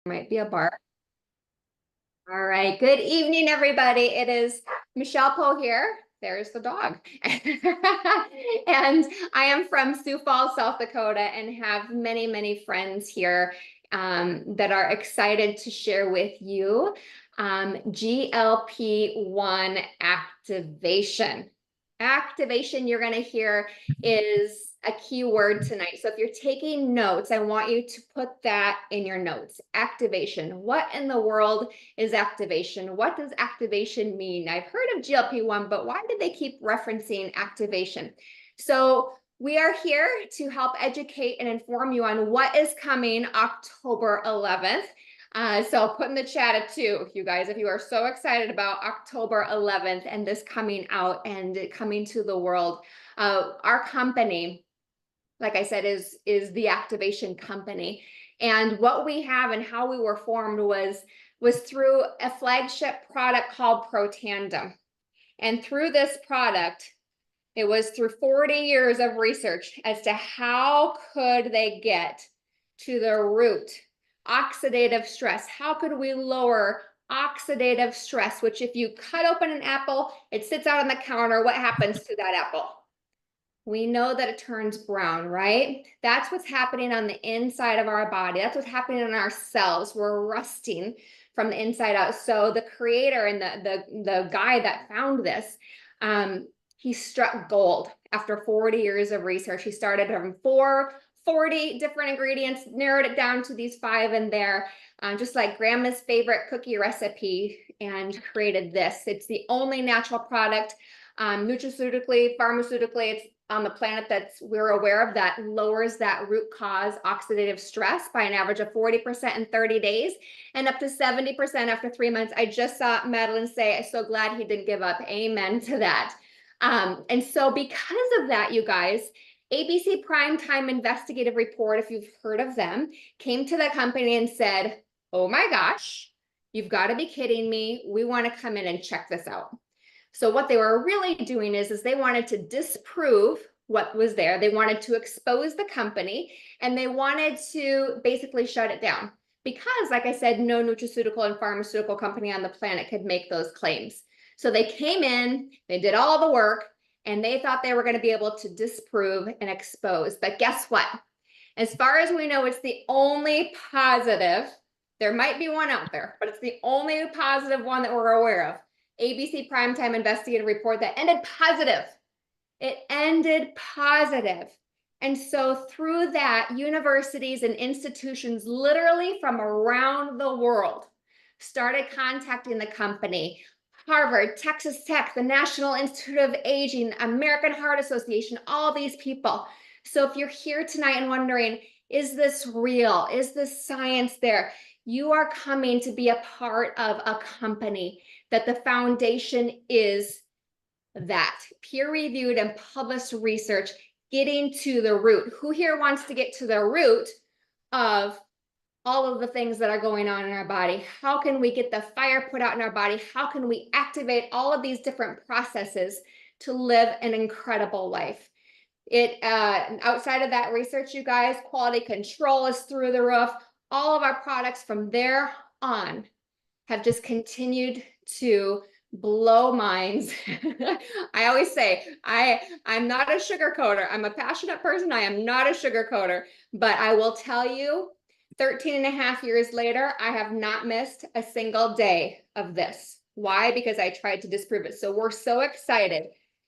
Might be a bar. All right. Good evening, everybody. It is Michelle Poe here. There's the dog. And I am from Sioux Falls, South Dakota, and have many, many friends here that are excited to share with you GLP-1 activation. Activation, you're going to hear, is a key word tonight. So if you're taking notes, I want you to put that in your notes. Activation. What in the world is activation? What does activation mean? I've heard of GLP-1, but why did they keep referencing activation? So we are here to help educate and inform you on what is coming October 11th. So I'll put in the chat at 2, you guys, if you are so excited about October 11th and this coming out and coming to the world. Our company, like I said, is the activation company. And what we have and how we were formed was through a flagship product called Protandem. And through this product, it was through 40 years of research as to how could they get to the root. Oxidative stress. How could we lower oxidative stress, which if you cut open an apple, it sits out on the counter. What happens to that apple? We know that it turns brown, right? That's what's happening on the inside of our body. That's what's happening in our cells. We're rusting from the inside out. So the creator and the guy that found this, he struck gold after 40 years of research. He started from 40 different ingredients, narrowed it down to these 5 in there, just like grandma's favorite cookie recipe, and created this. It's the only natural product, nutraceutically, pharmaceutically, it's on the planet that's we're aware of that lowers that root cause oxidative stress by an average of 40% in 30 days and up to 70% after 3 months. I just saw Madeline say, I'm so glad he didn't give up. Amen to that. And so because of that, you guys, ABC Primetime Investigative Report, if you've heard of them, came to the company and said, oh my gosh, you've got to be kidding me. We want to come in and check this out. So what they were really doing is they wanted to disprove what was there. They wanted to expose the company, and they wanted to basically shut it down because, like I said, no nutraceutical and pharmaceutical company on the planet could make those claims. So they came in, they did all the work, and they thought they were going to be able to disprove and expose. But guess what? As far as we know, it's the only positive. There might be one out there, but it's the only positive one that we're aware of. ABC Primetime Investigative Report that ended positive. It ended positive. And so through that, universities and institutions literally from around the world started contacting the company. Harvard, Texas Tech, the National Institute of Aging, American Heart Association, all these people. So if you're here tonight and wondering, is this real? Is this science there? You are coming to be a part of a company that the foundation is that peer-reviewed and published research getting to the root. Who here wants to get to the root of all of the things that are going on in our body? How can we get the fire put out in our body? How can we activate all of these different processes to live an incredible life? Outside of that research, you guys, quality control is through the roof. All of our products from there on have just continued to blow minds. I always say, I'm not a sugarcoater. I'm a passionate person. I am not a sugarcoater, but I will tell you, 13 and a half years later, I have not missed a single day of this. Why? Because I tried to disprove it. So we're so excited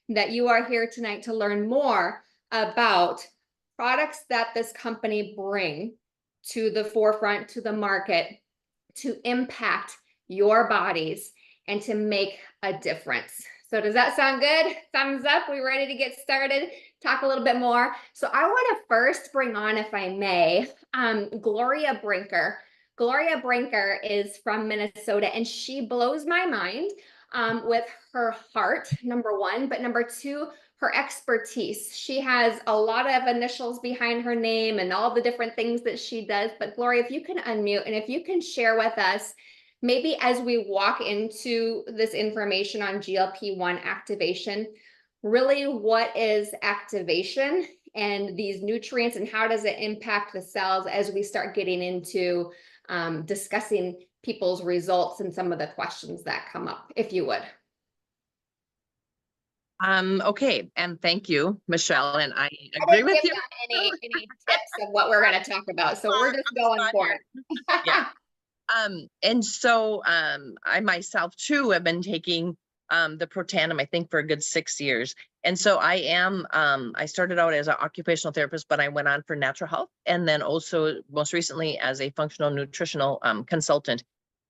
that you are here tonight to learn more about products that this company bring to the forefront, to the market, to impact your bodies and to make a difference. So does that sound good? Thumbs up. We ready to get started? Talk a little bit more. So I want to first bring on, if I may, Gloria Brinker. Gloria Brinker is from Minnesota, and she blows my mind with her heart, number one, but number two, her expertise. She has a lot of initials behind her name and all the different things that she does. But Gloria, if you can unmute and if you can share with us, maybe as we walk into this information on GLP-1 activation, really what is activation and these nutrients and how does it impact the cells as we start getting into discussing people's results and some of the questions that come up, if you would. Okay, and thank you, Michelle, and I I agree didn't with give you. them any tips of what we're going to talk about, so we're just going for it. Yeah. And so I myself too have been taking the Protandim, I think, for a good 6 years. And so I started out as an occupational therapist, but I went on for natural health, and then also most recently as a functional nutritional consultant.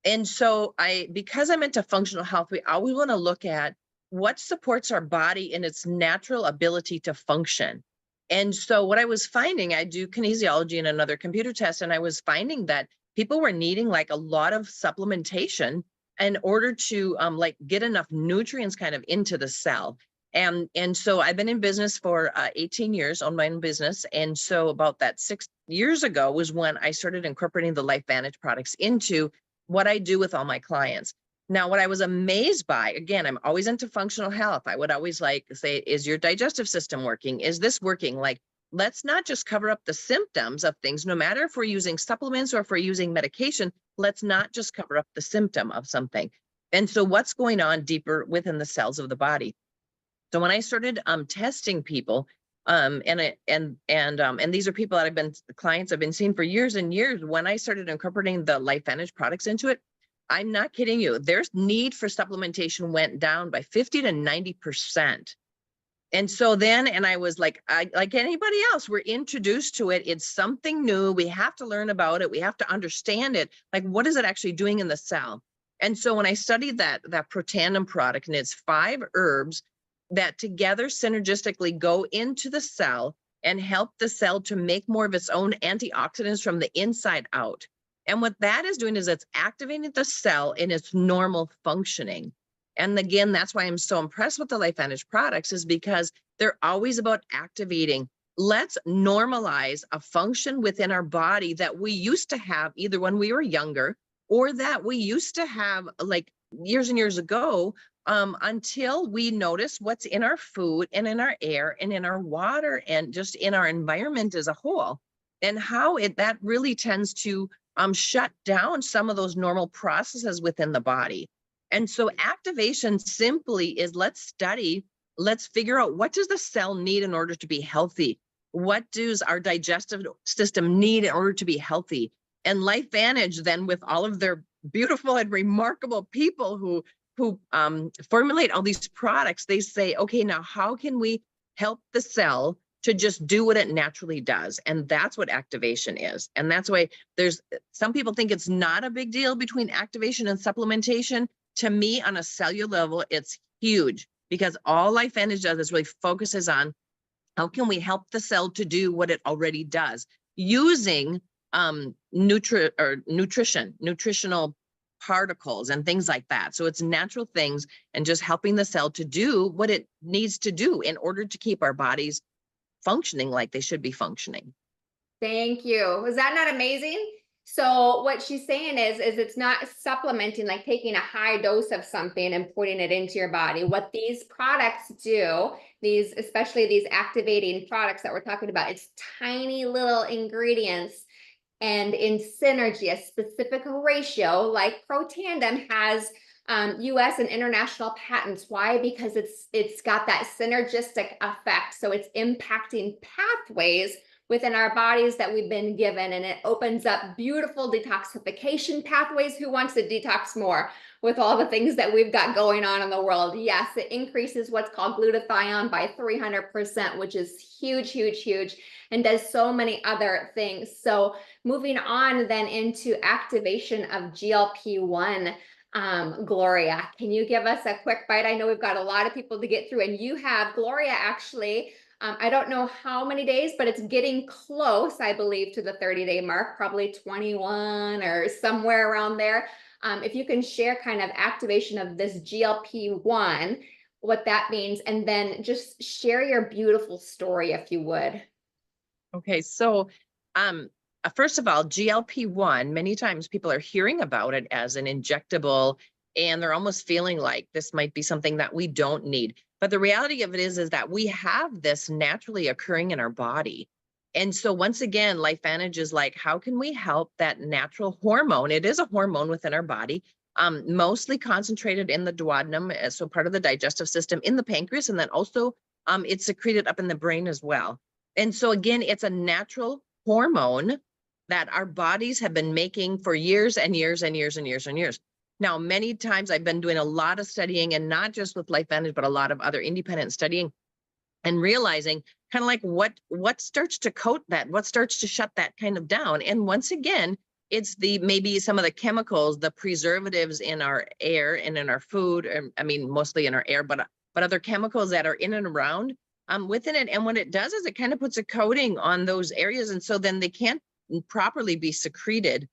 And so because I'm into functional health, we always want to look at what supports our body in its natural ability to function. And so what I was finding, I do kinesiology and another computer test, and I was finding that people were needing like a lot of supplementation in order to like get enough nutrients kind of into the cell. And so I've been in business for 18 years, owned my own business. And so about that 6 years ago was when I started incorporating the LifeVantage products into what I do with all my clients. Now, what I was amazed by, again, I'm always into functional health. I would always like say, is your digestive system working? Is this working? Like, let's not just cover up the symptoms of things, no matter if we're using supplements or if we're using medication, let's not just cover up the symptom of something. And so what's going on deeper within the cells of the body? So when I started testing people, and these are people that I've been clients I've been seeing for years and years, when I started incorporating the LifeVantage products into it, I'm not kidding you, their need for supplementation went down by 50 to 90%. And so then, and I was like, like anybody else, we're introduced to it. It's something new. We have to learn about it. We have to understand it. Like, what is it actually doing in the cell? And so when I studied that Protandim product, and it's 5 herbs that together synergistically go into the cell and help the cell to make more of its own antioxidants from the inside out. And what that is doing is it's activating the cell in its normal functioning. And again, that's why I'm so impressed with the LifeVantage products, is because they're always about activating. Let's normalize a function within our body that we used to have either when we were younger or that we used to have like years and years ago, until we notice what's in our food and in our air and in our water and just in our environment as a whole, and how that really tends to shut down some of those normal processes within the body. And so activation simply is let's figure out, what does the cell need in order to be healthy? What does our digestive system need in order to be healthy? And LifeVantage then, with all of their beautiful and remarkable people who formulate all these products, they say, okay, now how can we help the cell to just do what it naturally does? And that's what activation is. And that's why there's some people think it's not a big deal between activation and supplementation. To me, on a cellular level, it's huge, because all LifeVantage does is really focuses on how can we help the cell to do what it already does using nutritional particles and things like that. So it's natural things and just helping the cell to do what it needs to do in order to keep our bodies functioning like they should be functioning. Thank you. Was that not amazing? So what she's saying is it's not supplementing, like taking a high dose of something and putting it into your body. What these products do, especially these activating products that we're talking about, it's tiny little ingredients, and in synergy, a specific ratio, like Protandim has US and international patents. Why? Because it's got that synergistic effect. So it's impacting pathways within our bodies that we've been given, and it opens up beautiful detoxification pathways. Who wants to detox more with all the things that we've got going on in the world? Yes, it increases what's called glutathione by 300%, which is huge, huge, huge, and does so many other things. So moving on then into activation of GLP-1, Gloria, can you give us a quick bite? I know we've got a lot of people to get through, and you have, Gloria, actually, I don't know how many days, but it's getting close, I believe, to the 30-day mark, probably 21 or somewhere around there. If you can share kind of activation of this GLP-1, what that means, and then just share your beautiful story, if you would. Okay, so first of all, GLP-1, many times people are hearing about it as an injectable, and they're almost feeling like this might be something that we don't need. But the reality of it is that we have this naturally occurring in our body. And so once again, LifeVantage is like, how can we help that natural hormone? It is a hormone within our body, mostly concentrated in the duodenum, so part of the digestive system in the pancreas, and then also it's secreted up in the brain as well. And so again, it's a natural hormone that our bodies have been making for years and years and years and years and years. Now, many times I've been doing a lot of studying, and not just with LifeVantage, but a lot of other independent studying, and realizing kind of like what starts to coat that, what starts to shut that kind of down. And once again, it's the maybe some of the chemicals, the preservatives in our air and in our food, I mean mostly in our air, but other chemicals that are in and around within it. And what it does is it kind of puts a coating on those areas, and so then they can't properly be secreted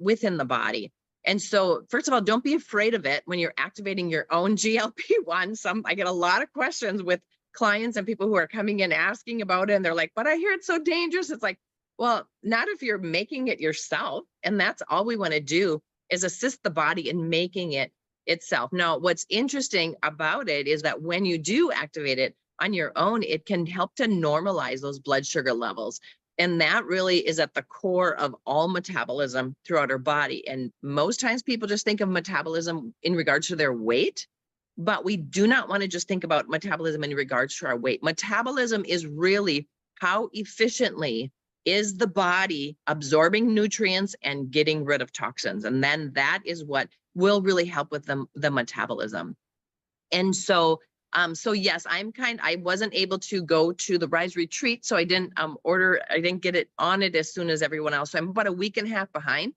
within the body. And so, first of all, don't be afraid of it when you're activating your own GLP-1. I get a lot of questions with clients and people who are coming in asking about it, and they're like, but I hear it's so dangerous. It's like, well, not if you're making it yourself. And that's all we want to do, is assist the body in making it itself. Now, what's interesting about it is that when you do activate it on your own, it can help to normalize those blood sugar levels. And that really is at the core of all metabolism throughout our body. And most times people just think of metabolism in regards to their weight, but we do not want to just think about metabolism in regards to our weight. Metabolism is really how efficiently is the body absorbing nutrients and getting rid of toxins. And then that is what will really help with the metabolism. And so, so yes, I wasn't able to go to the Rise Retreat, so I didn't I didn't get it on it as soon as everyone else. So I'm about a week and a half behind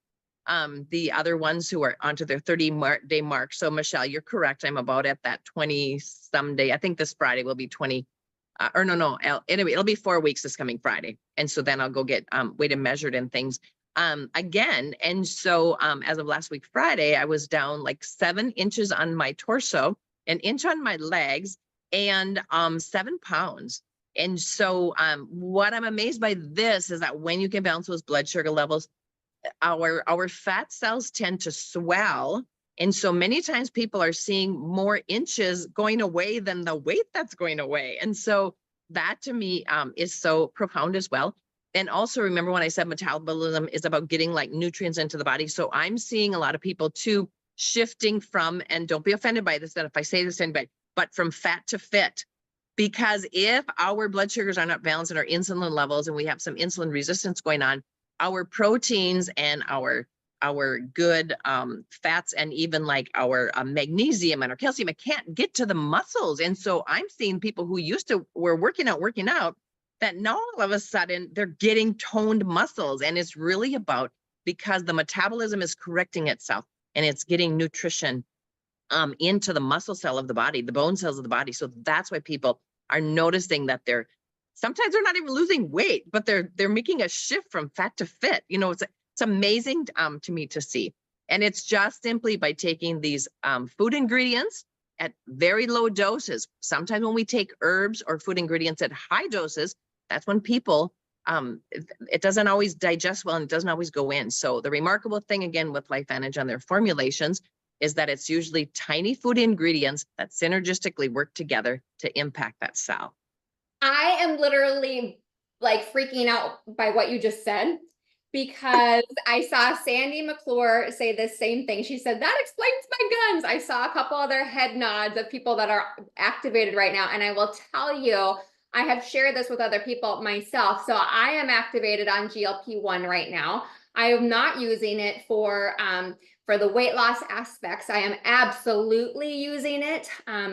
the other ones who are onto their 30-day mark. So Michelle, you're correct. I'm about at that 20 some day. I think this Friday will be 20, anyway, it'll be 4 weeks this coming Friday. And so then I'll go get weighed and measured and things again. And so as of last week, Friday, I was down like 7 inches on my torso, 1 inch on my legs, and 7 pounds. And so what I'm amazed by this is that when you can balance those blood sugar levels, our fat cells tend to swell. And so many times people are seeing more inches going away than the weight that's going away. And so that to me is so profound as well. And also remember when I said metabolism is about getting like nutrients into the body. So I'm seeing a lot of people too shifting from, and don't be offended by this, that if I say this to anybody, but from fat to fit. Because if our blood sugars are not balanced in our insulin levels and we have some insulin resistance going on, our proteins and our good fats and even like our magnesium and our calcium, it can't get to the muscles. And so I'm seeing people who were working out, that now all of a sudden they're getting toned muscles. And it's really about, because the metabolism is correcting itself and it's getting nutrition into the muscle cell of the body, the bone cells of the body. So that's why people are noticing that sometimes they're not even losing weight, but they're making a shift from fat to fit. You know, it's amazing to me to see. And it's just simply by taking these food ingredients at very low doses. Sometimes when we take herbs or food ingredients at high doses, that's when people, it doesn't always digest well and it doesn't always go in. So the remarkable thing again with LifeVantage on their formulations is that it's usually tiny food ingredients that synergistically work together to impact that cell. I am literally like freaking out by what you just said, because I saw Sandy McClure say the same thing. She said, that explains my guns. I saw a couple other head nods of people that are activated right now. And I will tell you, I have shared this with other people myself. So I am activated on GLP-1 right now. I am not using it for the weight loss aspects. I am absolutely using it.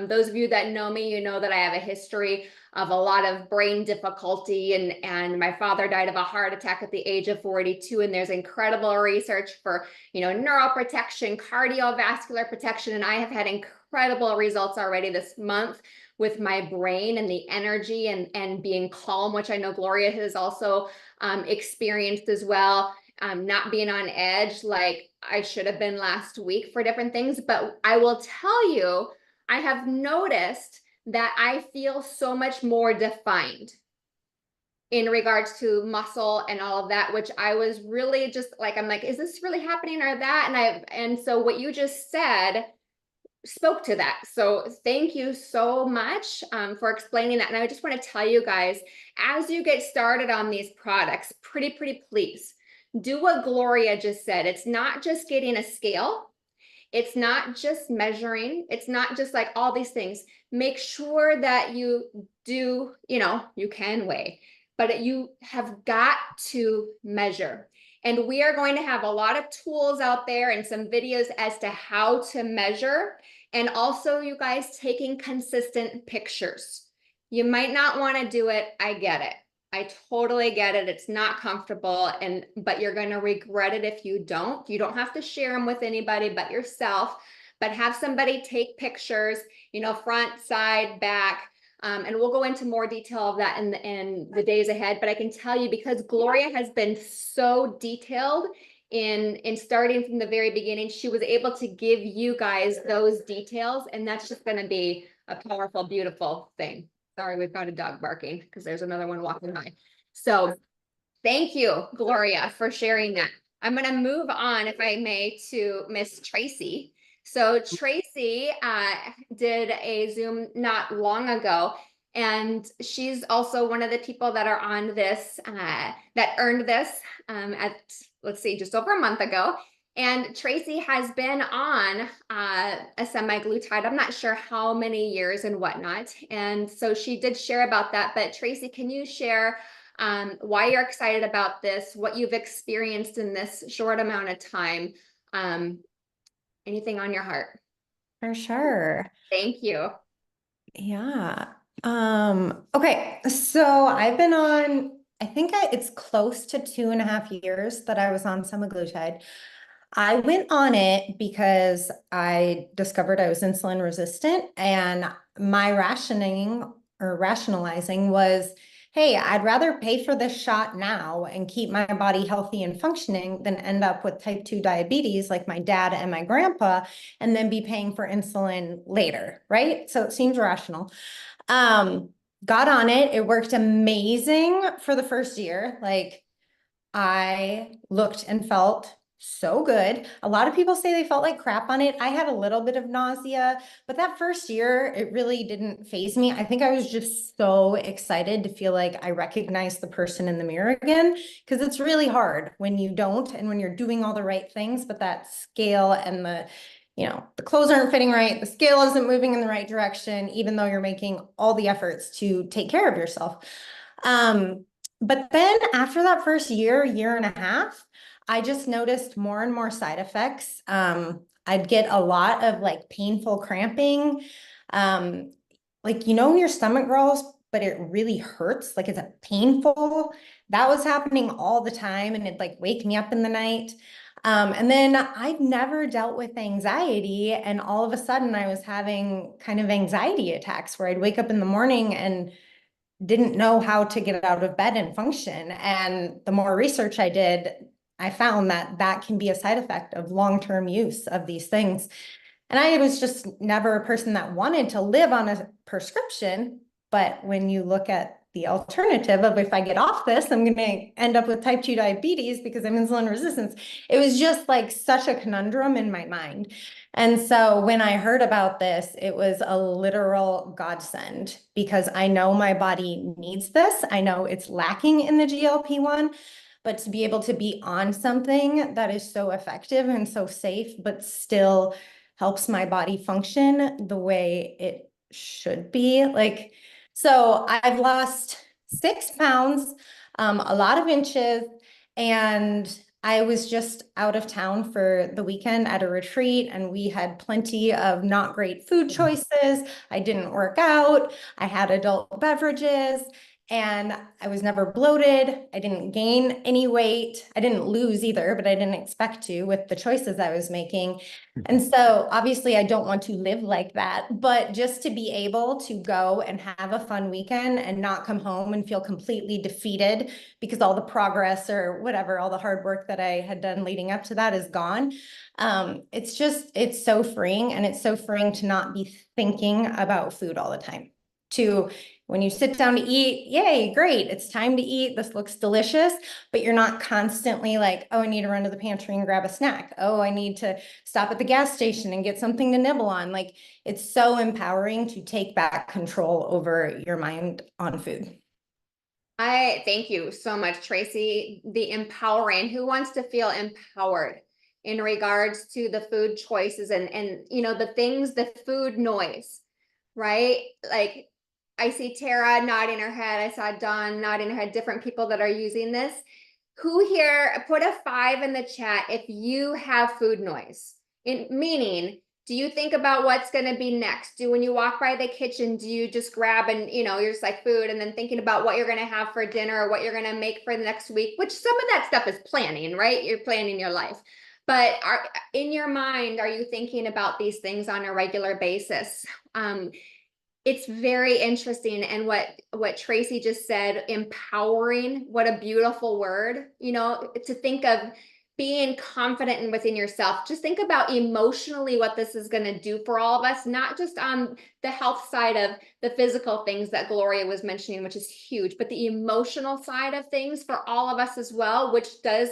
Those of you that know me, you know that I have a history of a lot of brain difficulty, and my father died of a heart attack at the age of 42. And there's incredible research for, neuroprotection, cardiovascular protection. And I have had incredible results already this month with my brain and the energy and being calm, which I know Gloria has also experienced as well. Not being on edge like I should have been last week for different things. But I will tell you, I have noticed that I feel so much more defined in regards to muscle and all of that, which I was really just like, I'm like, is this really happening or that? And so what you just said spoke to that. So thank you so much for explaining that. And I just want to tell you guys, as you get started on these products, pretty please do what Gloria just said. It's not just getting a scale. It's not just measuring. It's not just like all these things. Make sure that you do, you can weigh, but you have got to measure. And we are going to have a lot of tools out there and some videos as to how to measure. And also, you guys taking consistent pictures. You might not want to do it. I get it. I totally get it. It's not comfortable, but you're going to regret it if you don't. You don't have to share them with anybody but yourself, but have somebody take pictures, front, side, back. And we'll go into more detail of that in the days ahead. But I can tell you, because Gloria has been so detailed in starting from the very beginning, she was able to give you guys those details, and that's just going to be a powerful, beautiful thing. Sorry, we've got a dog barking because there's another one walking by. So thank you, Gloria, for sharing that. I'm going to move on, if I may, to Miss Tracy. So Tracy did a Zoom not long ago, and she's also one of the people that are on this, that earned this let's see, just over a month ago. And Tracy has been on a semaglutide, I'm not sure how many years and whatnot. And so she did share about that. But Tracy, can you share why you're excited about this, what you've experienced in this short amount of time? Anything on your heart? For sure. Thank you. Yeah. Okay. So I've been on, I think it's close to 2.5 years that I was on semaglutide. I went on it because I discovered I was insulin resistant, and my rationalizing was, hey, I'd rather pay for this shot now and keep my body healthy and functioning than end up with type 2 diabetes like my dad and my grandpa, and then be paying for insulin later, right? So it seems rational. Got on it. It worked amazing for the first year. Like, I looked and felt so good. A lot of people say they felt like crap on it. I had a little bit of nausea, but that first year, it really didn't faze me. I think I was just so excited to feel like I recognized the person in the mirror again, because it's really hard when you don't and when you're doing all the right things, but that scale and the clothes aren't fitting right, the scale isn't moving in the right direction, even though you're making all the efforts to take care of yourself. But then after that first year and a half, I just noticed more and more side effects. I'd get a lot of like painful cramping. Like, when your stomach growls, but it really hurts, like it's painful. That was happening all the time, and it'd like wake me up in the night. And then I've never dealt with anxiety, and all of a sudden I was having kind of anxiety attacks where I'd wake up in the morning and didn't know how to get out of bed and function. And the more research I did, I found that that can be a side effect of long-term use of these things. And I was just never a person that wanted to live on a prescription. But when you look at the alternative of, if I get off this, I'm going to end up with type 2 diabetes because I'm insulin resistant, it was just like such a conundrum in my mind. And so when I heard about this, it was a literal godsend, because I know my body needs this. I know it's lacking in the GLP-1, but to be able to be on something that is so effective and so safe, but still helps my body function the way it should be. Like, so I've lost 6 pounds, a lot of inches, and I was just out of town for the weekend at a retreat, and we had plenty of not great food choices. I didn't work out. I had adult beverages, and I was never bloated. I didn't gain any weight. I didn't lose either, but I didn't expect to with the choices I was making. And so obviously I don't want to live like that, but just to be able to go and have a fun weekend and not come home and feel completely defeated because all the progress or whatever, all the hard work that I had done leading up to that is gone. It's so freeing, and it's so freeing to not be thinking about food all the time. When you sit down to eat, yay, great, it's time to eat. This looks delicious, but you're not constantly like, oh, I need to run to the pantry and grab a snack. Oh, I need to stop at the gas station and get something to nibble on. Like, it's so empowering to take back control over your mind on food. I thank you so much, Tracy. The empowering, who wants to feel empowered in regards to the food choices and you know, the things, the food noise, right? Like I see Tara nodding her head. I saw Dawn nodding her head, different people that are using this. Who here, put a 5 in the chat if you have food noise? Meaning, do you think about what's going to be next? When you walk by the kitchen, do you just grab and, you know, you're just like food and then thinking about what you're going to have for dinner or what you're going to make for the next week, which some of that stuff is planning, right? You're planning your life. But in your mind, are you thinking about these things on a regular basis? It's very interesting. And what Tracy just said, empowering, what a beautiful word, you know, to think of being confident within yourself. Just think about emotionally what this is going to do for all of us, not just on the health side of the physical things that Gloria was mentioning, which is huge, but the emotional side of things for all of us as well, which does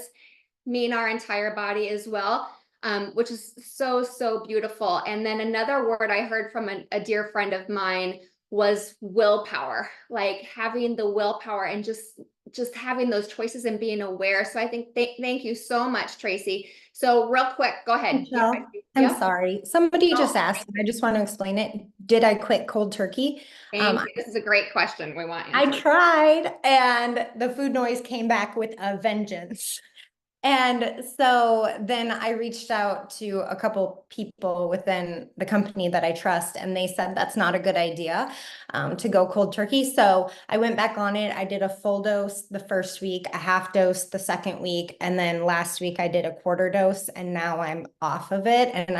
mean our entire body as well. Which is so, so beautiful. And then another word I heard from a dear friend of mine was willpower, like having the willpower and just having those choices and being aware. So I think, thank you so much, Tracy. So real quick, go ahead. Michelle, I'm sorry. Somebody just asked, and I just want to explain it. Did I quit cold turkey? Thank you. This is a great question. We want I tried, and the food noise came back with a vengeance. And so then I reached out to a couple people within the company that I trust, and they said that's not a good idea to go cold turkey. So I went back on it. I did a full dose the first week, a half dose the second week, and then last week I did a quarter dose, and now I'm off of it, and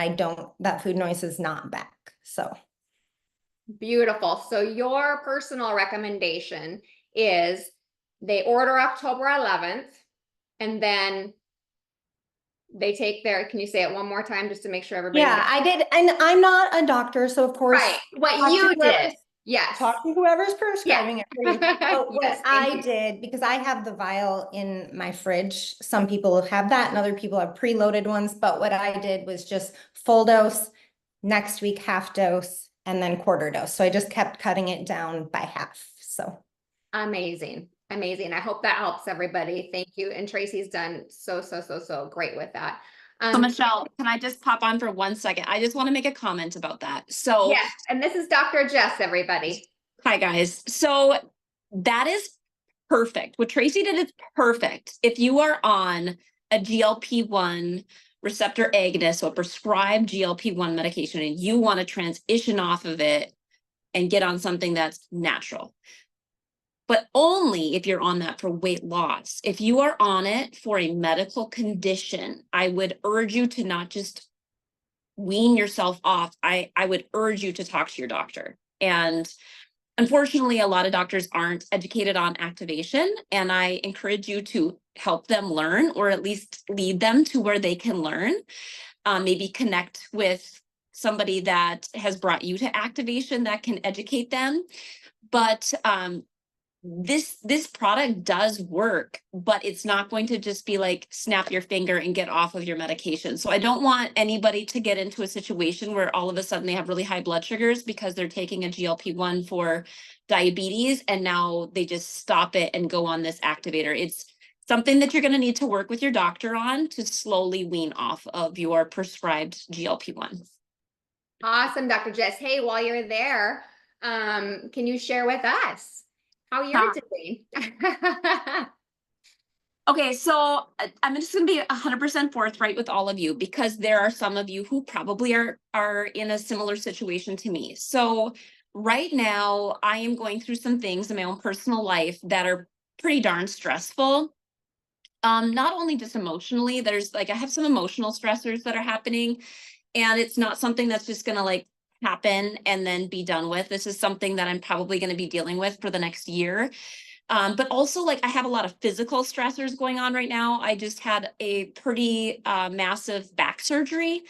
that food noise is not back. So beautiful. So your personal recommendation is they order October 11th. And then they take can you say it one more time just to make sure everybody? Yeah, I did. And I'm not a doctor, so of course. Right, what you did. Yes. Talk to whoever's prescribing it for you. But what Yes, I did, because I have the vial in my fridge, some people have that and other people have preloaded ones. But what I did was just full dose, next week half dose, and then quarter dose. So I just kept cutting it down by half. So amazing. Amazing. I hope that helps everybody. Thank you. And Tracy's done so great with that. So Michelle, can I just pop on for 1 second? I just want to make a comment about that. So yes, and this is Dr. Jess, everybody. Hi guys. So that is perfect. What Tracy did is perfect. If you are on a GLP-1 receptor agonist, so a prescribed GLP-1 medication, and you want to transition off of it and get on something that's natural. But only if you're on that for weight loss. If you are on it for a medical condition, I would urge you to not just wean yourself off. I would urge you to talk to your doctor. And unfortunately, a lot of doctors aren't educated on activation, and I encourage you to help them learn, or at least lead them to where they can learn. Maybe connect with somebody that has brought you to activation that can educate them. But this product does work, but it's not going to just be like snap your finger and get off of your medication. So I don't want anybody to get into a situation where all of a sudden they have really high blood sugars because they're taking a GLP-1 for diabetes, and now they just stop it and go on this activator. It's something that you're going to need to work with your doctor on to slowly wean off of your prescribed GLP-1. Awesome, Dr. Jess. Hey, while you're there, can you share with us how you're doing? Okay, so I'm just going to be 100% forthright with all of you, because there are some of you who probably are in a similar situation to me. So right now, I am going through some things in my own personal life that are pretty darn stressful. Not only just emotionally, I have some emotional stressors that are happening, and it's not something that's just going to happen and then be done with. This is something that I'm probably going to be dealing with for the next year. But also like I have a lot of physical stressors going on right now. I just had a pretty massive back surgery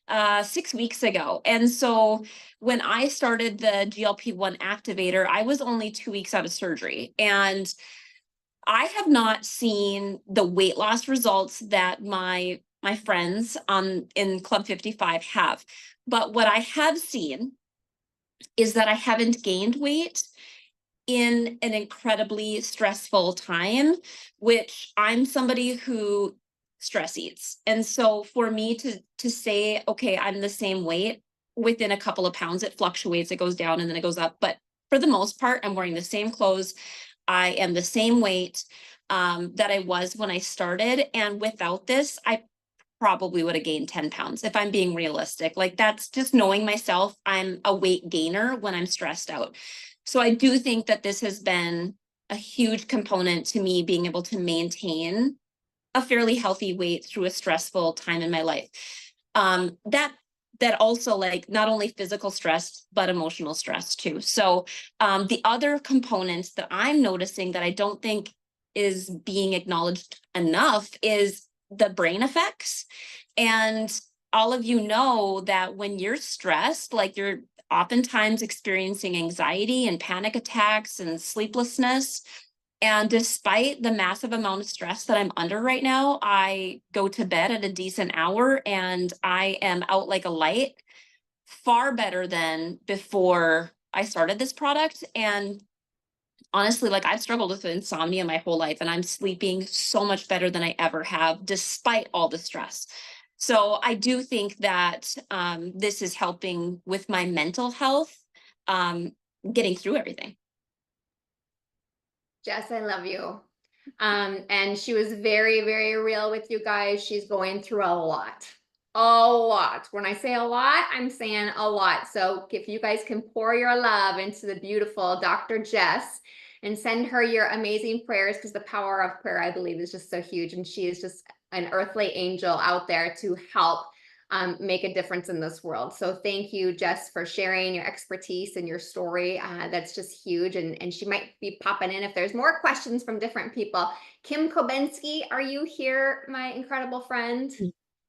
6 weeks ago. And so when I started the GLP-1 activator, I was only 2 weeks out of surgery. And I have not seen the weight loss results that my friends in Club 55 have. But what I have seen is that I haven't gained weight in an incredibly stressful time, which I'm somebody who stress eats. And so for me to say, okay, I'm the same weight within a couple of pounds, it fluctuates, it goes down and then it goes up. But for the most part, I'm wearing the same clothes. I am the same weight that I was when I started. And without this, I probably would have gained 10 pounds if I'm being realistic. Like that's just knowing myself. I'm a weight gainer when I'm stressed out. So I do think that this has been a huge component to me being able to maintain a fairly healthy weight through a stressful time in my life. That also like not only physical stress, but emotional stress too. So the other components that I'm noticing that I don't think is being acknowledged enough is the brain effects. And all of you know that when you're stressed, like you're oftentimes experiencing anxiety and panic attacks and sleeplessness. And despite the massive amount of stress that I'm under right now, I go to bed at a decent hour and I am out like a light, far better than before I started this product. And honestly, like I've struggled with insomnia my whole life and I'm sleeping so much better than I ever have, despite all the stress. So I do think that this is helping with my mental health, getting through everything. Jess, I love you. And she was very, very real with you guys. She's going through a lot. A lot. When I say a lot, I'm saying a lot. So if you guys can pour your love into the beautiful Dr. Jess and send her your amazing prayers, because the power of prayer, I believe, is just so huge. And she is just an earthly angel out there to help make a difference in this world. So thank you, Jess, for sharing your expertise and your story. That's just huge. And she might be popping in if there's more questions from different people. Kim Kobensky, are you here, my incredible friend?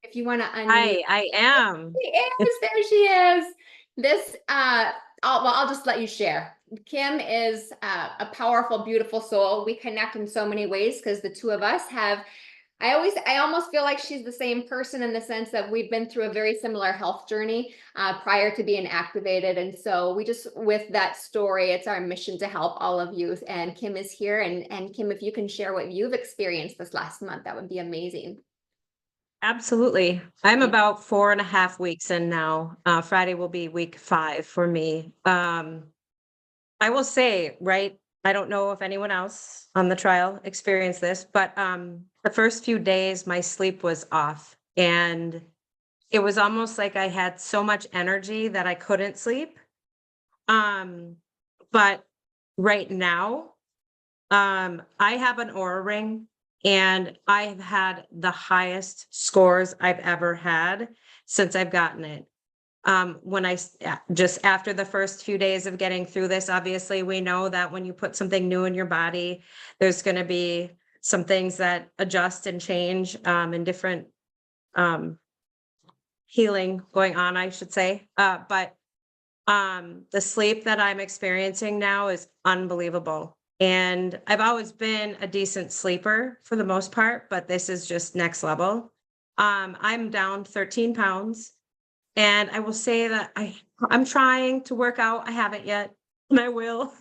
If you want to unmute. Hi, I am. She is, there she is. This, I'll just let you share. Kim is a powerful, beautiful soul. We connect in so many ways because the two of us have, I almost feel like she's the same person in the sense that we've been through a very similar health journey prior to being activated. And so we just, with that story, it's our mission to help all of you. And Kim is here. And Kim, if you can share what you've experienced this last month, that would be amazing. Absolutely. I'm about 4.5 weeks in now. Friday will be week 5 for me. I will say, right, I don't know if anyone else on the trial experienced this, but the first few days my sleep was off and it was almost like I had so much energy that I couldn't sleep. But right now, I have an Aura ring and I've had the highest scores I've ever had since I've gotten it. When just after the first few days of getting through this, obviously we know that when you put something new in your body, there's going to be some things that adjust and change, and different, healing going on, I should say. But the sleep that I'm experiencing now is unbelievable. And I've always been a decent sleeper for the most part, but this is just next level. I'm down 13 pounds. And I will say that I'm trying to work out. I haven't yet, and I will.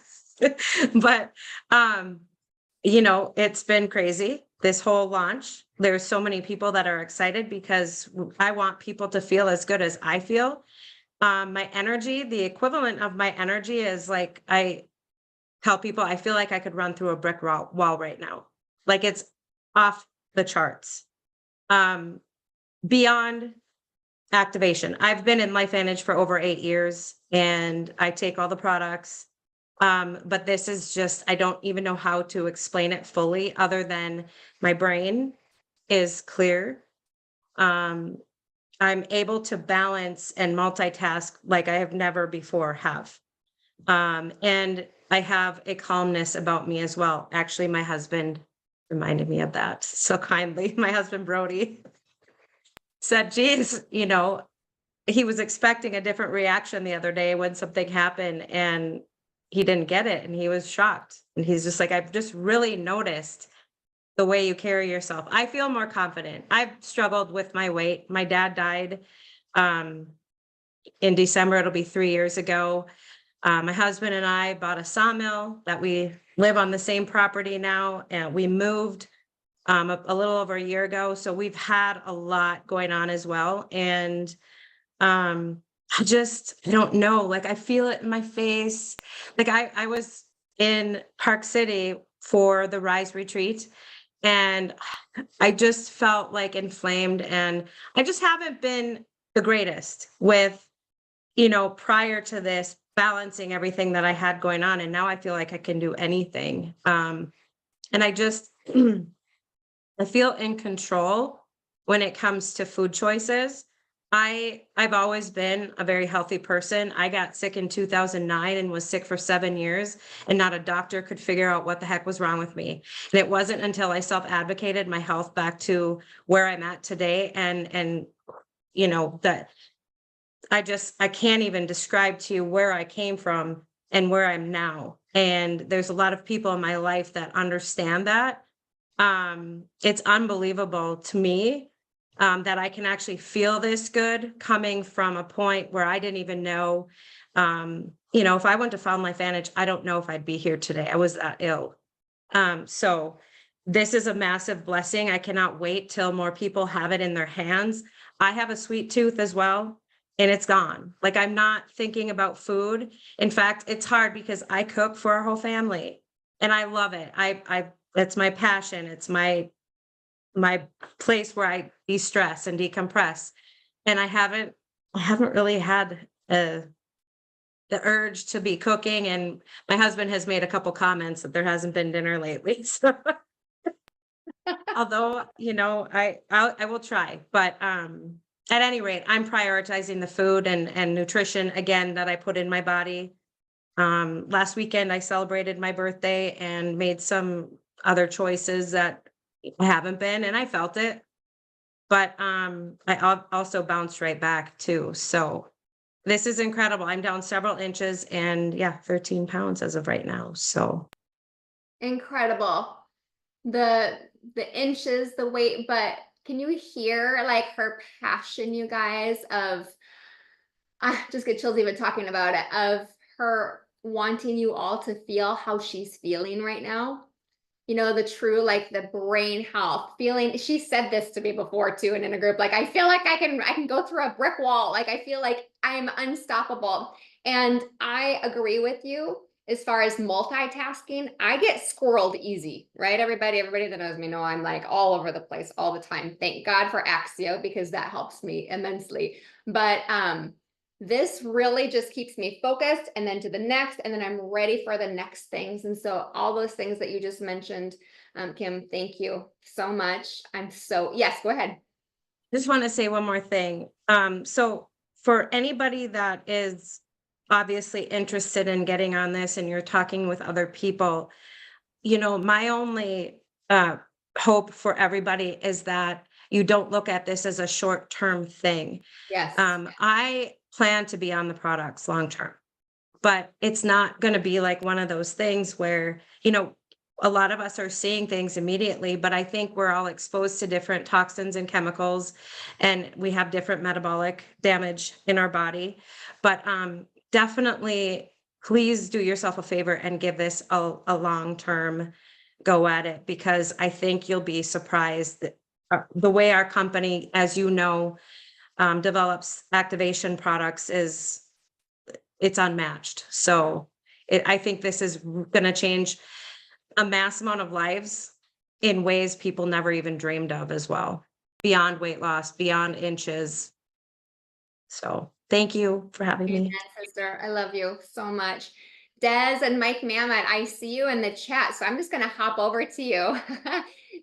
But it's been crazy, this whole launch. There's so many people that are excited because I want people to feel as good as I feel. My energy, the equivalent of my energy is like, I tell people, I feel like I could run through a brick wall right now. Like it's off the charts. Beyond activation. I've been in LifeVantage for over 8 years and I take all the products. But this is just, I don't even know how to explain it fully other than my brain is clear. I'm able to balance and multitask like I have never before have. And I have a calmness about me as well. Actually, my husband reminded me of that so kindly. My husband, Brody, said, geez, he was expecting a different reaction the other day when something happened and he didn't get it and he was shocked. And he's just like, I've just really noticed the way you carry yourself. I feel more confident. I've struggled with my weight. My dad died in December. It'll be 3 years ago. My husband and I bought a sawmill that we live on the same property now, and we moved a little over a year ago. So we've had a lot going on as well. And I don't know, like I feel it in my face. Like I was in Park City for the Rise retreat and I just felt like inflamed and I just haven't been the greatest with, prior to this balancing everything that I had going on. And now I feel like I can do anything. And I just, I feel in control when it comes to food choices. I've always been a very healthy person. I got sick in 2009 and was sick for 7 years and not a doctor could figure out what the heck was wrong with me. And it wasn't until I self-advocated my health back to where I'm at today and that I can't even describe to you where I came from and where I'm now. And there's a lot of people in my life that understand that. It's unbelievable to me that I can actually feel this good coming from a point where I didn't even know, if I went to Found Life Vantage, I don't know if I'd be here today. I was that ill. So this is a massive blessing. I cannot wait till more people have it in their hands. I have a sweet tooth as well, and it's gone. Like I'm not thinking about food. In fact, it's hard because I cook for our whole family and I love it. It's my passion. It's my place where I de-stress and decompress. And I haven't really had the urge to be cooking. And my husband has made a couple comments that there hasn't been dinner lately. So although, I will try, but at any rate, I'm prioritizing the food and nutrition again that I put in my body. Last weekend I celebrated my birthday and made some other choices that I haven't been, and I felt it, but I also bounced right back too. So this is incredible. I'm down several inches and 13 pounds as of right now. So Incredible. The inches, the weight, but can you hear like her passion, you guys, of I just get chills even talking about it, of her wanting you all to feel how she's feeling right now. The true, like the brain health feeling. She said this to me before too, and in a group, like, I feel like I can go through a brick wall. Like, I feel like I'm unstoppable. And I agree with you as far as multitasking. I get squirreled easy, right? Everybody that knows me know I'm like all over the place all the time. Thank God for Axio because that helps me immensely. But, this really just keeps me focused and then to the next, and then I'm ready for the next things. And so all those things that you just mentioned, Kim, thank you so much. Yes, go ahead. just want to say one more thing. So for anybody that is obviously interested in getting on this and you're talking with other people, my only hope for everybody is that you don't look at this as a short-term thing. Yes. I plan to be on the products long-term, but it's not going to be like one of those things where, a lot of us are seeing things immediately, but I think we're all exposed to different toxins and chemicals, and we have different metabolic damage in our body. But definitely, please do yourself a favor and give this a long-term go at it, because I think you'll be surprised that the way our company, as develops activation products it's unmatched. So I think this is going to change a mass amount of lives in ways people never even dreamed of as well, beyond weight loss, beyond inches. So thank you for having me. Amen, sister. I love you so much. Des and Mike Mamet, I see you in the chat, so I'm just going to hop over to you.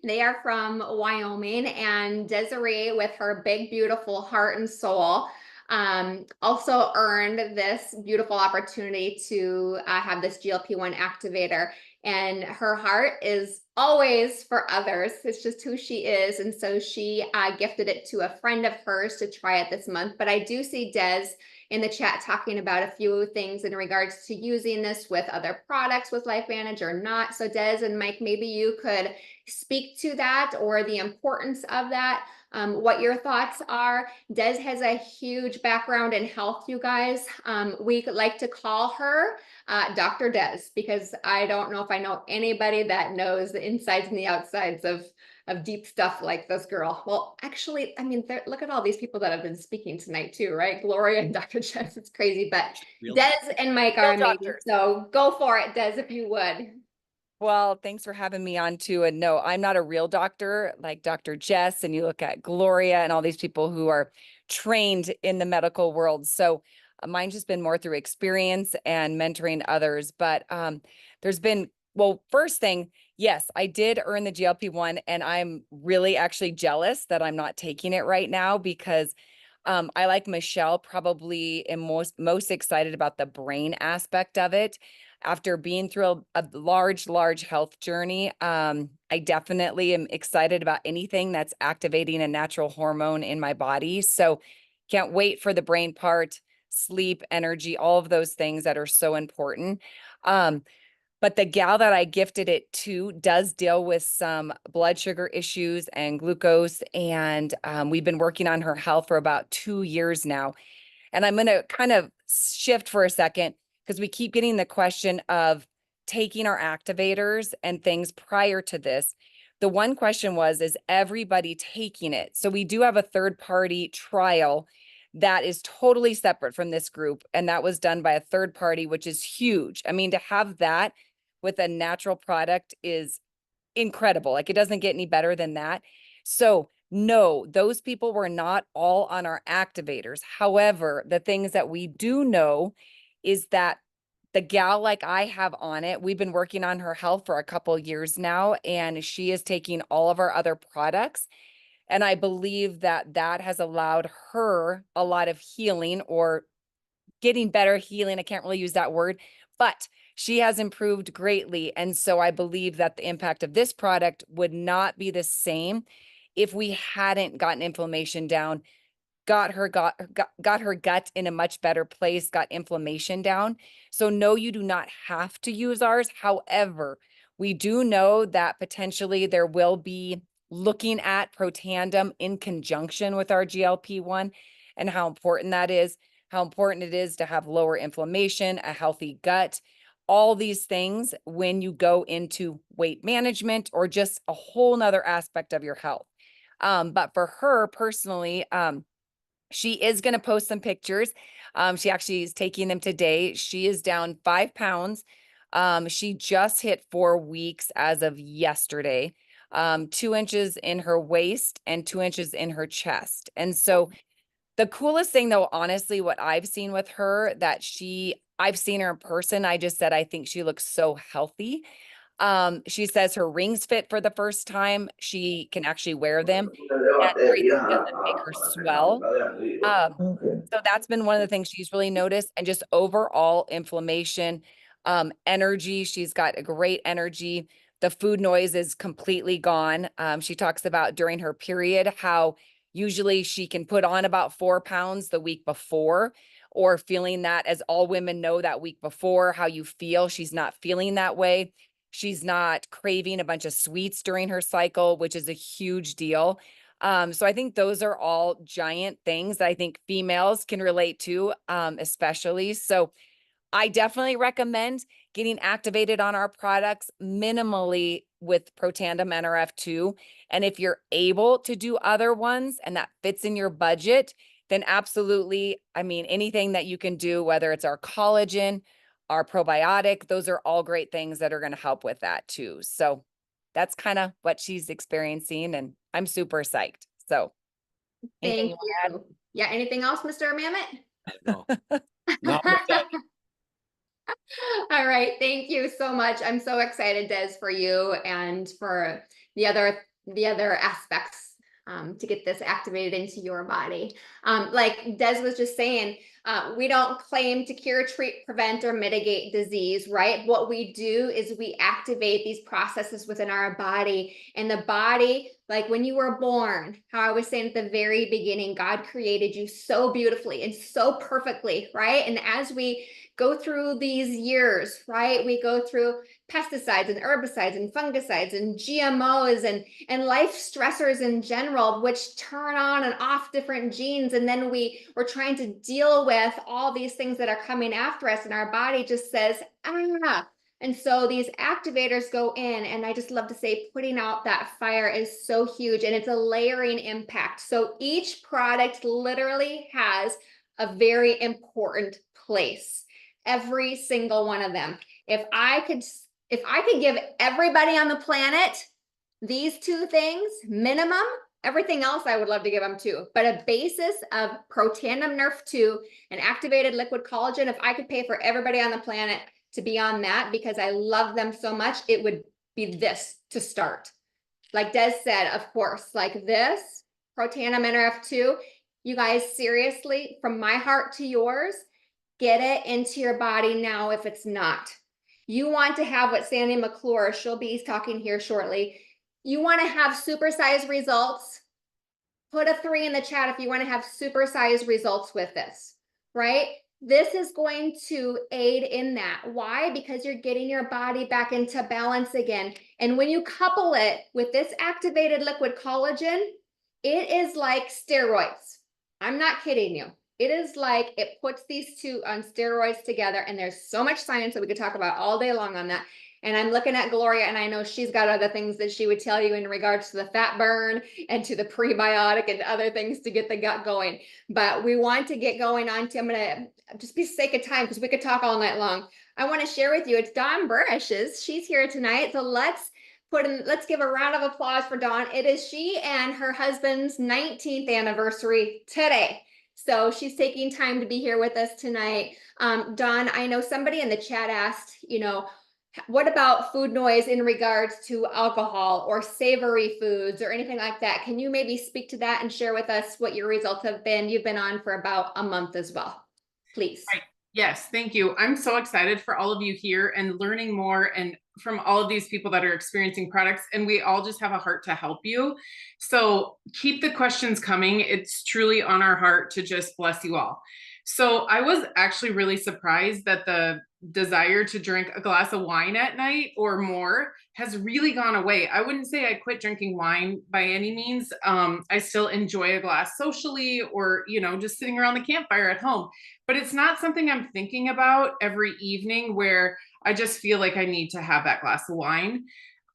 They are from Wyoming, and Desiree with her big, beautiful heart and soul. also earned this beautiful opportunity to have this GLP-1 activator. And her heart is always for others. It's just who she is. And so she gifted it to a friend of hers to try it this month. But I do see Des in the chat talking about a few things in regards to using this with other products with LifeVantage or not. So Des and Mike, maybe you could speak to that or the importance of that, what your thoughts are. Des has a huge background in health, you guys. We like to call her Dr. Des, because I don't know if I know anybody that knows the insides and the outsides of deep stuff like this girl. Well, actually, I mean, look at all these people that have been speaking tonight too, right? Gloria and Dr. Jess, it's crazy, but Des and Mike are amazing. doctors. So go for it, Des, if you would. Well, thanks for having me on too. And no, I'm not a real doctor like Dr. Jess, and you look at Gloria and all these people who are trained in the medical world. So mine's just been more through experience and mentoring others. But there's been, well, first thing, yes, I did earn the GLP-1, and I'm really actually jealous that I'm not taking it right now, because I, like Michelle, probably am most excited about the brain aspect of it. After being through a large health journey, I definitely am excited about anything that's activating a natural hormone in my body. So can't wait for the brain part, sleep, energy, all of those things that are so important. But the gal that I gifted it to does deal with some blood sugar issues and glucose. And we've been working on her health for about 2 years now. And I'm going to kind of shift for a second, because we keep getting the question of taking our activators and things prior to this. The one question was, is everybody taking it? So we do have a third-party trial that is totally separate from this group, and that was done by a third party, which is huge. I mean, to have that with a natural product is incredible. Like, it doesn't get any better than that. So no, those people were not all on our activators. However, the things that we do know is that the gal like I have on it, we've been working on her health for a couple years now, and she is taking all of our other products. And I believe that that has allowed her a lot of healing, or getting better healing. I can't really use that word, but she has improved greatly. And so I believe that the impact of this product would not be the same if we hadn't gotten inflammation down, got her gut in a much better place, got inflammation down. So no, you do not have to use ours. However, we do know that potentially there will be looking at Protandim in conjunction with our GLP-1, and how important that is, how important it is to have lower inflammation, a healthy gut, all these things when you go into weight management or just a whole nother aspect of your health. But for her personally, she is going to post some pictures. She actually is taking them today. She is down 5 pounds. She just hit 4 weeks as of yesterday, 2 inches in her waist and 2 inches in her chest. And so the coolest thing though, honestly, what I've seen with her, that I've seen her in person. I just said, I think she looks so healthy. She says her rings fit for the first time. She can actually wear them, and everything doesn't make her swell. So that's been one of the things she's really noticed, and just overall inflammation, energy. She's got a great energy. The food noise is completely gone. She talks about during her period how usually she can put on about 4 pounds the week before, or feeling that, as all women know, that week before, how you feel. She's not feeling that way. She's not craving a bunch of sweets during her cycle, which is a huge deal. So I think those are all giant things that I think females can relate to, especially. So I definitely recommend getting activated on our products minimally with Protandim NRF2. And if you're able to do other ones and that fits in your budget, then absolutely, I mean, anything that you can do, whether it's our collagen, our probiotic, those are all great things that are going to help with that too. So that's kind of what she's experiencing, and I'm super psyched. So Thank you. Yeah, anything else, Mr. Mamet? No. No, I'm okay. All right, thank you so much. I'm so excited, Des, for you and for the other aspects to get this activated into your body. Like Des was just saying, we don't claim to cure, treat, prevent, or mitigate disease, right? What we do is we activate these processes within our body. And the body, like when you were born, how I was saying at the very beginning, God created you so beautifully and so perfectly, right? And as we go through these years, right, we go through pesticides and herbicides and fungicides and GMOs and life stressors in general, which turn on and off different genes. And then we're trying to deal with all these things that are coming after us, and our body just says, ah. And so these activators go in, and I just love to say putting out that fire is so huge, and it's a layering impact. So each product literally has a very important place, every single one of them. If I could give everybody on the planet these two things minimum, everything else I would love to give them too. But a basis of Protandim Nerf 2 and activated liquid collagen, if I could pay for everybody on the planet to be on that because I love them so much, it would be this to start. Like Des said, of course, like this, Protandim Nerf 2, you guys, seriously, from my heart to yours, get it into your body now if it's not. You want to have what Sandy McClure, she'll be talking here shortly. You want to have supersized results. Put a 3 in the chat if you want to have supersized results with this, right? This is going to aid in that. Why? Because you're getting your body back into balance again. And when you couple it with this activated liquid collagen, it is like steroids. I'm not kidding you. It is like it puts these two on steroids together, and there's so much science that we could talk about all day long on that. And I'm looking at Gloria, and I know she's got other things that she would tell you in regards to the fat burn and to the prebiotic and other things to get the gut going. But we want to get going on to, I'm going to just be sake of time because we could talk all night long. I want to share with you, it's Dawn Burish's. She's here tonight. So let's give a round of applause for Dawn. It is she and her husband's 19th anniversary today. So she's taking time to be here with us tonight. Dawn, I know somebody in the chat asked, what about food noise in regards to alcohol or savory foods or anything like that? Can you maybe speak to that and share with us what your results have been? You've been on for about a month as well, please. Right. Yes, thank you. I'm so excited for all of you here and learning more and from all of these people that are experiencing products, and we all just have a heart to help you. So keep the questions coming. It's truly on our heart to just bless you all. So I was actually really surprised that the desire to drink a glass of wine at night or more has really gone away. I wouldn't say I quit drinking wine by any means. I still enjoy a glass socially or, just sitting around the campfire at home, but it's not something I'm thinking about every evening where I just feel like I need to have that glass of wine.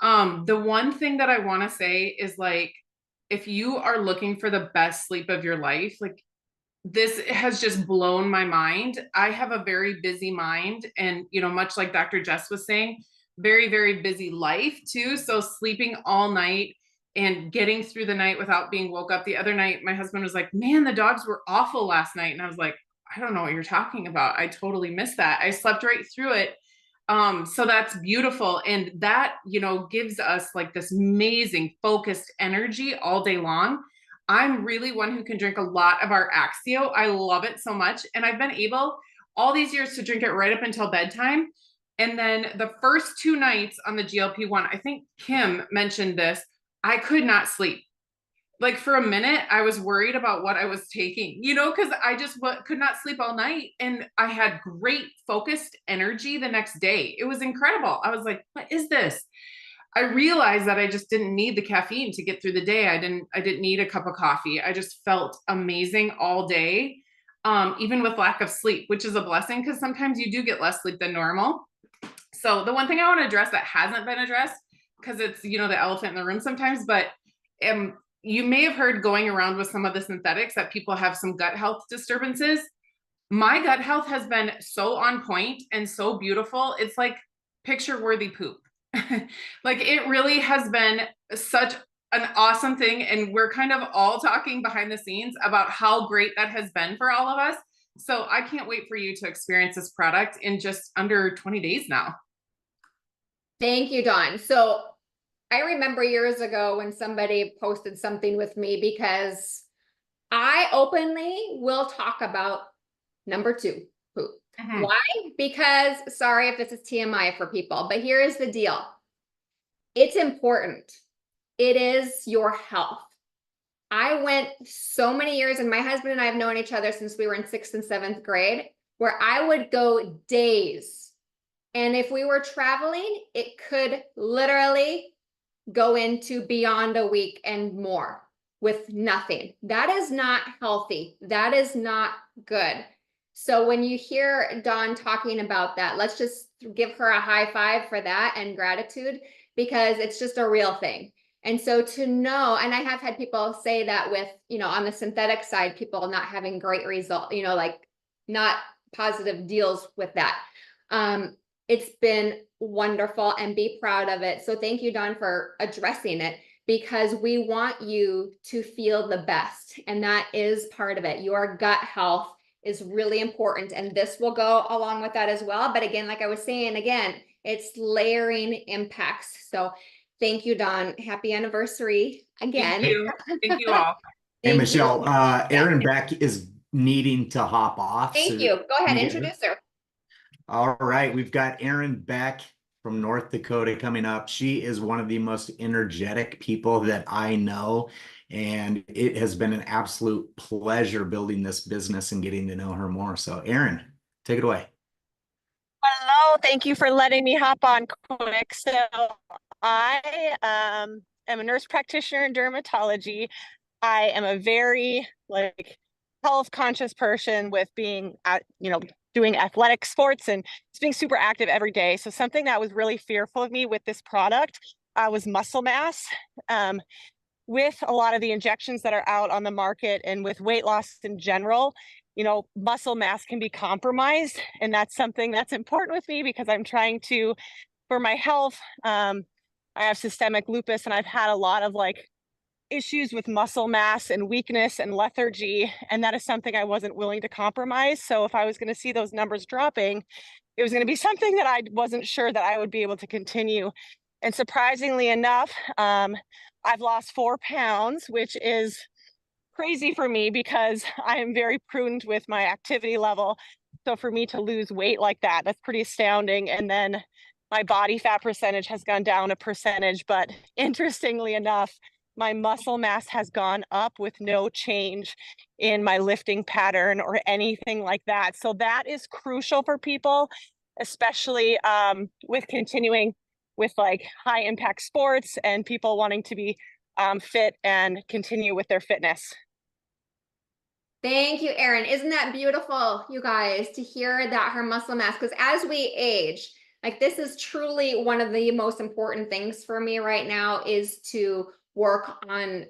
The one thing that I want to say is if you are looking for the best sleep of your life, this has just blown my mind. I have a very busy mind and, much like Dr. Jess was saying, very, very busy life too. So sleeping all night and getting through the night without being woke up. The other night, my husband was like, man, the dogs were awful last night. And I was like, I don't know what you're talking about. I totally missed that. I slept right through it. So that's beautiful. And that, gives us this amazing focused energy all day long. I'm really one who can drink a lot of our Axio. I love it so much. And I've been able all these years to drink it right up until bedtime. And then the first 2 nights on the GLP-1, I think Kim mentioned this, I could not sleep. For a minute, I was worried about what I was taking, because I just could not sleep all night. And I had great focused energy the next day. It was incredible. I was like, what is this? I realized that I just didn't need the caffeine to get through the day. I didn't need a cup of coffee. I just felt amazing all day, even with lack of sleep, which is a blessing because sometimes you do get less sleep than normal. So the one thing I want to address that hasn't been addressed, because it's, the elephant in the room sometimes, but you may have heard going around with some of the synthetics that people have some gut health disturbances. My gut health has been so on point and so beautiful. It's like picture worthy poop. It really has been such an awesome thing. And we're kind of all talking behind the scenes about how great that has been for all of us. So I can't wait for you to experience this product in just under 20 days now. Thank you, Dawn. So I remember years ago when somebody posted something with me because I openly will talk about number 2, poop. Mhm. Why? Because, sorry if this is TMI for people, but here is the deal. It's important. It is your health. I went so many years, and my husband and I have known each other since we were in 6th and 7th grade, where I would go days. And if we were traveling, it could literally go into beyond a week and more with nothing. That is not healthy. That is not good. So when you hear Dawn talking about that, let's just give her a high five for that and gratitude, because it's just a real thing. And so to know, and I have had people say that with, on the synthetic side, people not having great result, like not positive deals with that. It's been wonderful, and be proud of it. So thank you, Dawn, for addressing it, because we want you to feel the best. And that is part of it. Your gut health is really important. And this will go along with that as well. But again, like I was saying, it's layering impacts. So thank you, Dawn. Happy anniversary again. Thank you. Thank you all. Hey, Thank Michelle, you. Erin Beck is needing to hop off. Thank so- you. Go ahead, Yeah. introduce her. All right, we've got Erin Beck from North Dakota coming up. She is one of the most energetic people that I know, and it has been an absolute pleasure building this business and getting to know her more. So, Erin, take it away. Hello, thank you for letting me hop on quick. So I am a nurse practitioner in dermatology. I am a very health conscious person with being doing athletic sports and just being super active every day. So something that was really fearful of me with this product was muscle mass. With a lot of the injections that are out on the market and with weight loss in general, muscle mass can be compromised. And that's something that's important with me because I'm trying to, for my health, I have systemic lupus, and I've had a lot of issues with muscle mass and weakness and lethargy. And that is something I wasn't willing to compromise. So if I was going to see those numbers dropping, it was going to be something that I wasn't sure that I would be able to continue. And surprisingly enough, I've lost 4 pounds, which is crazy for me because I am very prudent with my activity level. So for me to lose weight like that, that's pretty astounding. And then my body fat percentage has gone down a percentage, but interestingly enough, my muscle mass has gone up with no change in my lifting pattern or anything like that. So that is crucial for people, especially with continuing with high impact sports and people wanting to be fit and continue with their fitness. Thank you, Erin. Isn't that beautiful, you guys, to hear that her muscle mass, because as we age, this is truly one of the most important things for me right now, is to work on,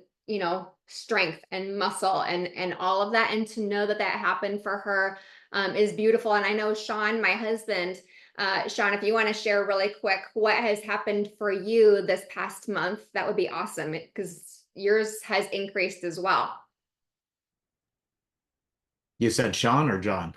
strength and muscle and all of that. And to know that happened for her is beautiful. And I know Sean, my husband, Sean, if you want to share really quick what has happened for you this past month, that would be awesome, because yours has increased as well. You said Sean or John?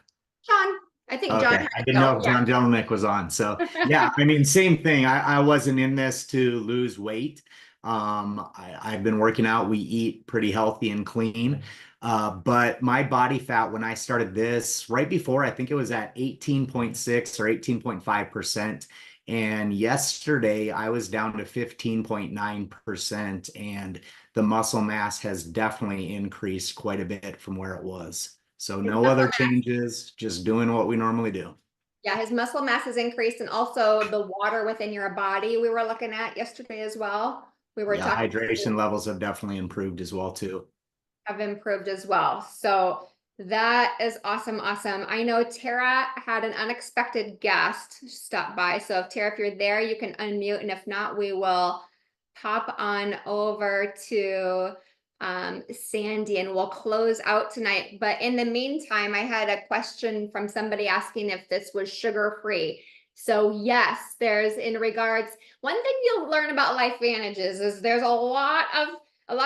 John, I think John. Okay, I didn't know if John Jelenic was on. So yeah, same thing. I wasn't in this to lose weight. I've been working out. We eat pretty healthy and clean. But my body fat, when I started this right before, I think it was at 18.6 or 18.5%. And yesterday I was down to 15.9%. And the muscle mass has definitely increased quite a bit from where it was. So no other changes, just doing what we normally do. Yeah, his muscle mass has increased, and also the water within your body we were looking at yesterday as well. We were talking. Hydration levels have definitely improved as well too. Have improved as well. So that is awesome. Awesome. I know Tara had an unexpected guest stop by. So if Tara, if you're there, you can unmute. And if not, we will pop on over to Sandy and we'll close out tonight. But in the meantime, I had a question from somebody asking if this was sugar-free. So yes, there's, in regards, one thing you'll learn about LifeVantages is there's a lot of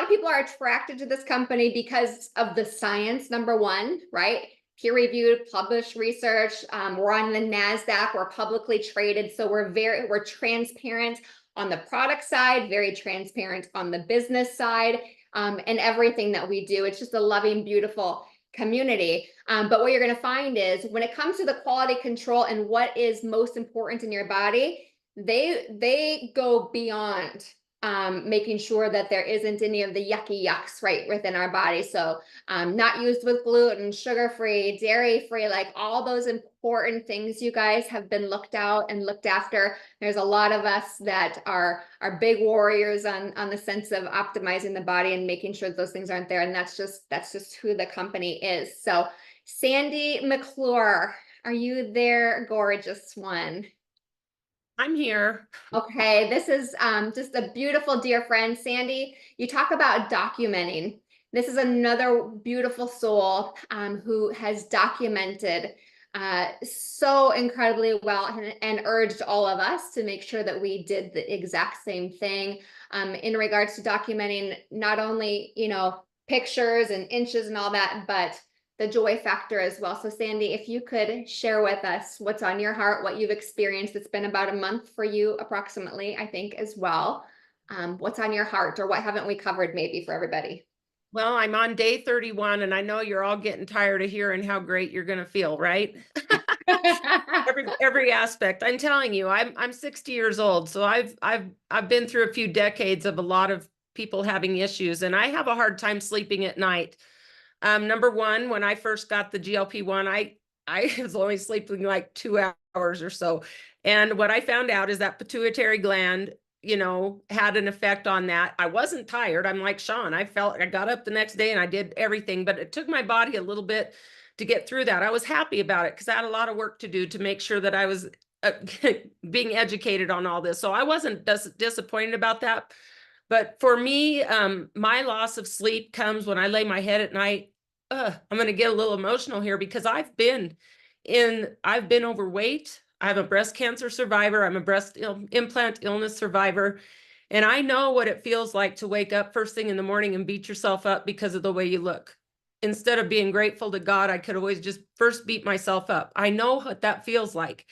people are attracted to this company because of the science, number one, right? Peer-reviewed, published research. We're on the NASDAQ, we're publicly traded. So we're transparent. on the product side, very transparent on the business side, and everything that we do. It's just a loving, beautiful community. But what you're going to find is when it comes to the quality control and what is most important in your body, they go beyond making sure that there isn't any of the yucky yucks right within our body. So not used with gluten, sugar-free, dairy-free, like all those important things, you guys, have been looked out and looked after. There's a lot of us that are big warriors on the sense of optimizing the body and making sure those things aren't there. And that's just who the company is. So Sandy McClure, are you there, gorgeous one? I'm here. Okay, this is just a beautiful dear friend. Sandy, you talk about documenting. This is another beautiful soul who has documented so incredibly well and urged all of us to make sure that we did the exact same thing in regards to documenting not only, you know, pictures and inches and all that, but the joy factor as well. So Sandy, if you could share with us what's on your heart, what you've experienced. It's been about a month for you approximately, I think, as well. What's on your heart, or what haven't we covered maybe for everybody? Well, I'm on day 31 and I know you're all getting tired of hearing how great you're going to feel, right? every aspect. I'm telling you, I'm 60 years old, so I've been through a few decades of a lot of people having issues, and I have a hard time sleeping at night. Number one, when I first got the GLP-1, I was only sleeping like 2 hours or so. And what I found out is that pituitary gland, you know, had an effect on that. I wasn't tired. I'm like Sean, I got up the next day and I did everything, but it took my body a little bit to get through that. I was happy about it because I had a lot of work to do to make sure that I was being educated on all this. So I wasn't disappointed about that. But for me, my loss of sleep comes when I lay my head at night. I'm going to get a little emotional here because I've been overweight. I'm a breast cancer survivor. I'm a breast implant illness survivor. And I know what it feels like to wake up first thing in the morning and beat yourself up because of the way you look. Instead of being grateful to God, I could always just first beat myself up. I know what that feels like.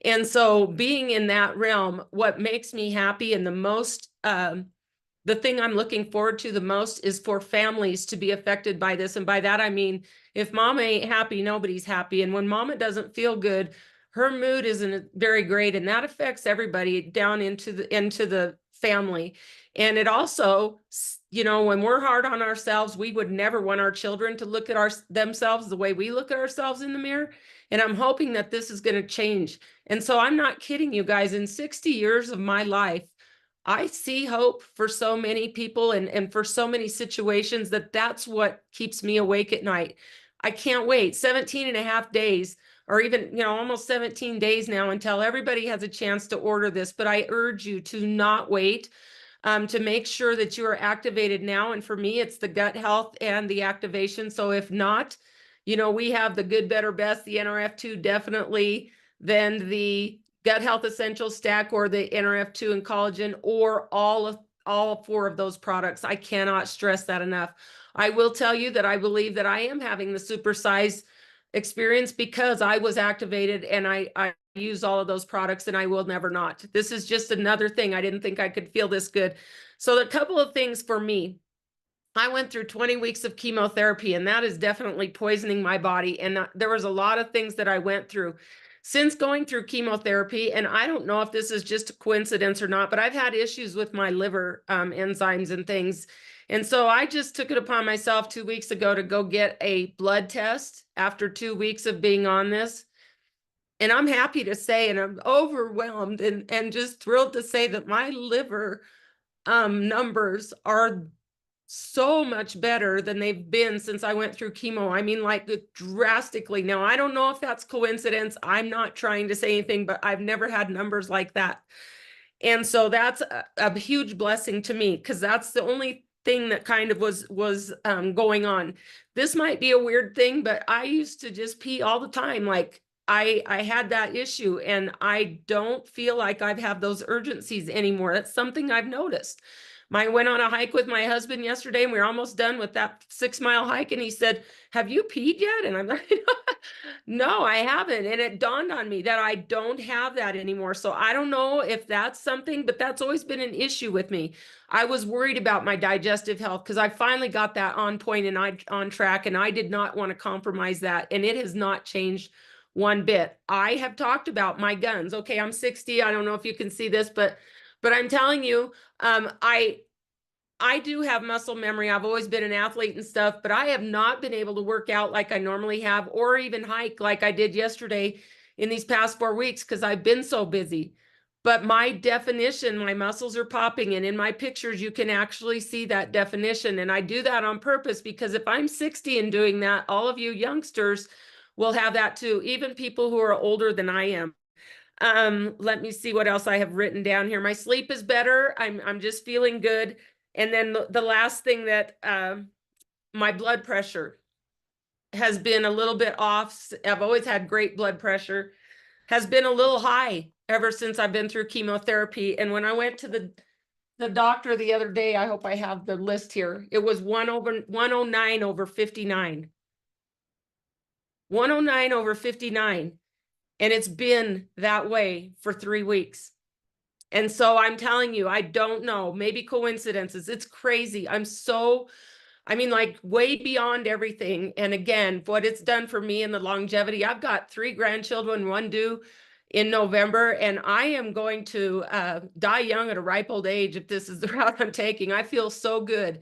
And so being in that realm, what makes me happy and the most, the thing I'm looking forward to the most is for families to be affected by this. And by that, I mean, if mama ain't happy, nobody's happy. And when mama doesn't feel good, her mood isn't very great. And that affects everybody down into the family. And it also, you know, when we're hard on ourselves, we would never want our children to look at themselves the way we look at ourselves in the mirror. And I'm hoping that this is going to change. And so I'm not kidding you guys. In 60 years of my life, I see hope for so many people and for so many situations that's what keeps me awake at night. I can't wait 17 and a half days, or even, you know, almost 17 days now until everybody has a chance to order this. But I urge you to not wait, to make sure that you are activated now. And for me, it's the gut health and the activation. So if not, you know, we have the good, better, best, the NRF2 definitely, then the Gut Health Essentials stack, or the NRF2 and collagen, or all 4 of those products. I cannot stress that enough. I will tell you that I believe that I am having the supersize experience because I was activated and I use all of those products, and I will never not. This is just another thing. I didn't think I could feel this good. So a couple of things for me. I went through 20 weeks of chemotherapy, and that is definitely poisoning my body. And there was a lot of things that I went through since going through chemotherapy. And I don't know if this is just a coincidence or not, but I've had issues with my liver enzymes and things. And so I just took it upon myself 2 weeks ago to go get a blood test after 2 weeks of being on this. And I'm happy to say, and I'm overwhelmed and just thrilled to say that my liver numbers are so much better than they've been since I went through chemo. I mean, like drastically. Now, I don't know if that's coincidence. I'm not trying to say anything, but I've never had numbers like that. And so that's a huge blessing to me, because that's the only thing that kind of was going on. This might be a weird thing, but I used to just pee all the time. Like I had that issue, and I don't feel like I've had those urgencies anymore. That's something I've noticed. went on a hike with my husband yesterday, and we were almost done with that 6-mile hike. And he said, "Have you peed yet?" And I'm like, "No, I haven't." And it dawned on me that I don't have that anymore. So I don't know if that's something, but that's always been an issue with me. I was worried about my digestive health because I finally got that on point and on track, and I did not want to compromise that. And it has not changed one bit. I have talked about my guns. Okay, I'm 60. I don't know if you can see this, but I'm telling you, I do have muscle memory. I've always been an athlete and stuff, but I have not been able to work out like I normally have, or even hike like I did yesterday in these past 4 weeks because I've been so busy. But my definition, my muscles are popping, and in my pictures, you can actually see that definition. And I do that on purpose because if I'm 60 and doing that, all of you youngsters will have that too, even people who are older than I am. Let me see what else I have written down here. My sleep is better. I'm just feeling good. And then the last thing that my blood pressure has been a little bit off. I've always had great blood pressure, has been a little high ever since I've been through chemotherapy. And when I went to the doctor the other day, I hope I have the list here. It was 109 over 59. 109 over 59. And it's been that way for 3 weeks. And so I'm telling you, I don't know, maybe coincidences. It's crazy. I mean, like way beyond everything. And again, what it's done for me and the longevity, I've got 3 grandchildren, 1 due in November, and I am going to die young at a ripe old age if this is the route I'm taking. I feel so good.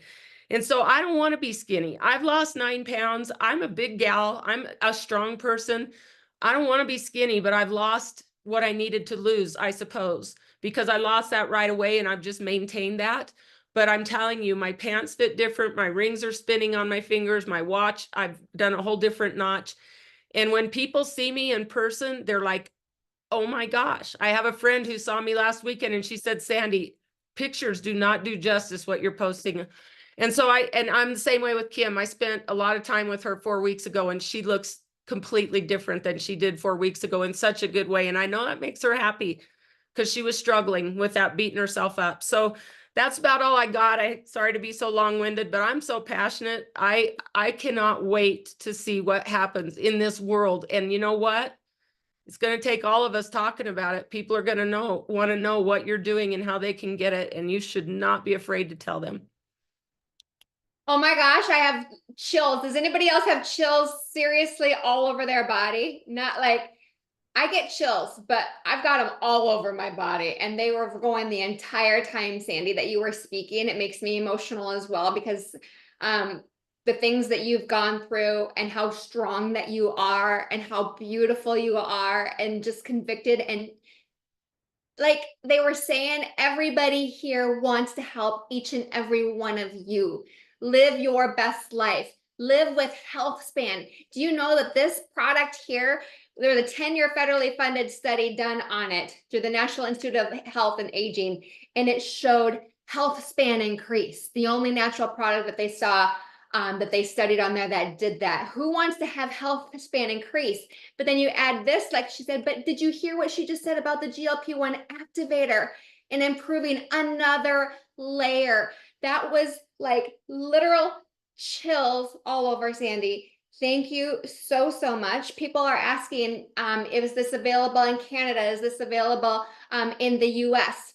And so I don't want to be skinny. I've lost 9 pounds. I'm a big gal. I'm a strong person. I don't want to be skinny, but I've lost what I needed to lose, I suppose, because I lost that right away and I've just maintained that. But I'm telling you, my pants fit different. My rings are spinning on my fingers. My watch, I've done a whole different notch. And when people see me in person, they're like, "Oh my gosh." I have a friend who saw me last weekend and she said, "Sandy, pictures do not do justice what you're posting." And so I'm the same way with Kim. I spent a lot of time with her 4 weeks ago and she looks completely different than she did 4 weeks ago in such a good way. And I know that makes her happy because she was struggling with that, beating herself up. So that's about all I got. Sorry to be so long-winded, but I'm so passionate. I cannot wait to see what happens in this world. And you know what? It's going to take all of us talking about it. People are going to want to know what you're doing and how they can get it. And you should not be afraid to tell them. Oh my gosh, I have chills. Does anybody else have chills seriously all over their body? Not like I get chills, but I've got them all over my body, and they were going the entire time, Sandy, that you were speaking. It makes me emotional as well because the things that you've gone through and how strong that you are and how beautiful you are and just convicted. And like they were saying, everybody here wants to help each and every one of you live your best life, live with health span. Do you know that this product here, there's a 10-year federally funded study done on it through the National Institute of Health and Aging, and it showed health span increase. The only natural product that they saw that they studied on there that did that. Who wants to have health span increase? But then you add this, like she said, but did you hear what she just said about the GLP-1 activator and improving another layer? That was like literal chills all over, Sandy. Thank you so, so much. People are asking, is this available in Canada? Is this available in the US?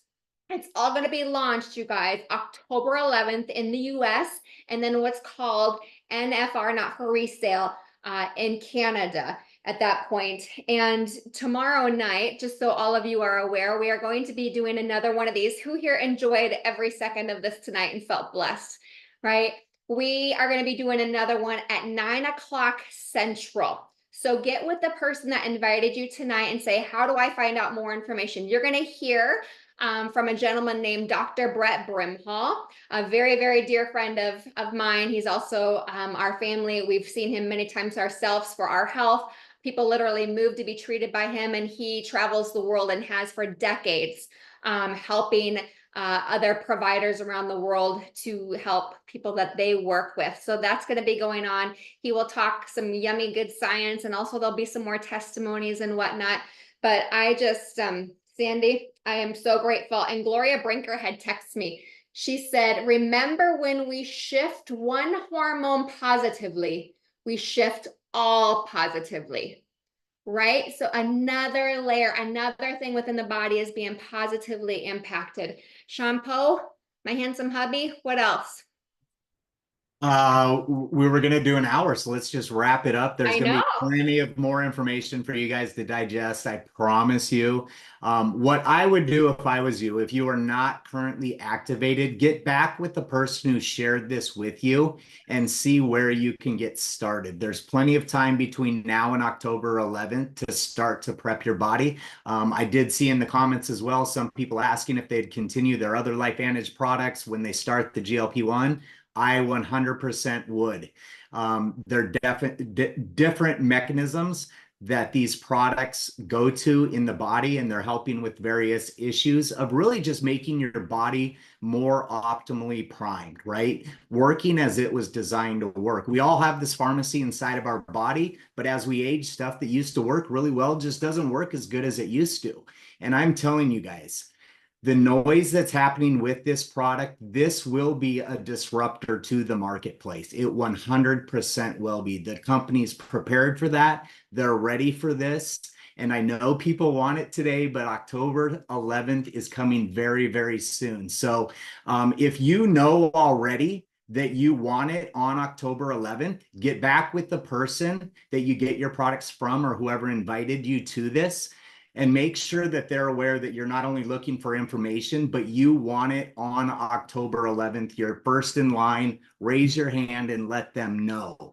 It's all going to be launched, you guys, October 11th in the US, and then what's called NFR, not for resale, in Canada at that point. And tomorrow night, just so all of you are aware, we are going to be doing another one of these. Who here enjoyed every second of this tonight and felt blessed, right? We are going to be doing another one at 9 o'clock Central. So get with the person that invited you tonight and say, how do I find out more information? You're going to hear from a gentleman named Dr. Brett Brimhall, a very, very dear friend of mine. He's also our family. We've seen him many times ourselves for our health. People literally move to be treated by him, and he travels the world and has for decades, helping other providers around the world to help people that they work with. So that's going to be going on. He will talk some yummy, good science, and also there'll be some more testimonies and whatnot. But I just, Sandy, I am so grateful. And Gloria Brinker had texted me. She said, remember when we shift one hormone positively, we shift all positively, right? So another layer, another thing within the body is being positively impacted. Shampoo, my handsome hubby, what else? We were gonna do an hour, so let's just wrap it up. There's I gonna be know. plenty of more information for you guys to digest, I promise you. What I would do if I was you, if you are not currently activated, get back with the person who shared this with you and see where you can get started. There's plenty of time between now and October 11th to start to prep your body. I did see in the comments as well, some people asking if they'd continue their other LifeVantage products when they start the GLP-1. I 100% would. They're different mechanisms that these products go to in the body, and they're helping with various issues of really just making your body more optimally primed, right? Working as it was designed to work. We all have this pharmacy inside of our body, but as we age, stuff that used to work really well just doesn't work as good as it used to. And I'm telling you guys, the noise that's happening with this product, this will be a disruptor to the marketplace. It 100% will be. The company's prepared for that. They're ready for this. And I know people want it today, but October 11th is coming very, very soon. So if you know already that you want it on October 11th, get back with the person that you get your products from or whoever invited you to this, and make sure that they're aware that you're not only looking for information, but you want it on October 11th. You're first in line. Raise your hand and let them know.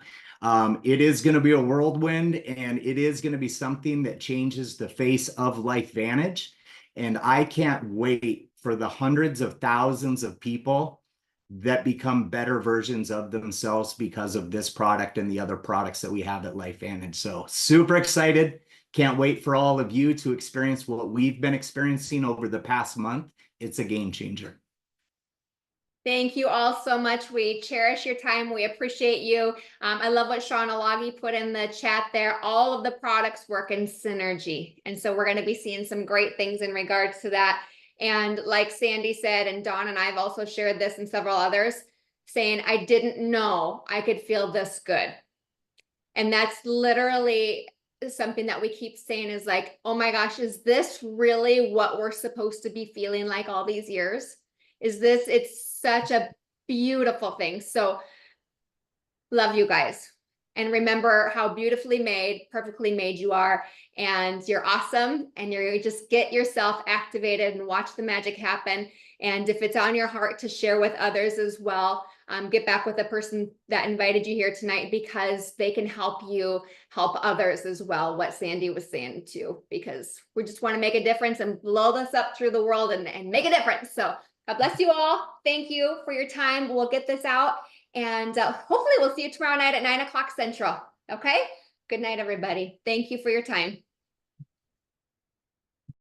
It is going to be a whirlwind, and it is going to be something that changes the face of LifeVantage. And I can't wait for the hundreds of thousands of people that become better versions of themselves because of this product and the other products that we have at LifeVantage. So super excited. Can't wait for all of you to experience what we've been experiencing over the past month. It's a game changer. Thank you all so much. We cherish your time. We appreciate you. I love what Sean Alagi put in the chat there. All of the products work in synergy. And so we're going to be seeing some great things in regards to that. And like Sandy said, and Dawn and I have also shared this and several others, saying, I didn't know I could feel this good. And that's literally something that we keep saying is like, oh my gosh, is this really what we're supposed to be feeling like all these years? Is this, it's such a beautiful thing. So love you guys. And remember how beautifully made, perfectly made you are. And you're awesome. And you just get yourself activated and watch the magic happen. And if it's on your heart to share with others as well, get back with the person that invited you here tonight, because they can help you help others as well. What Sandy was saying too, because we just want to make a difference and blow this up through the world and make a difference. So God bless you all. Thank you for your time. We'll get this out, and hopefully we'll see you tomorrow night at 9 o'clock Central. Okay. Good night, everybody. Thank you for your time.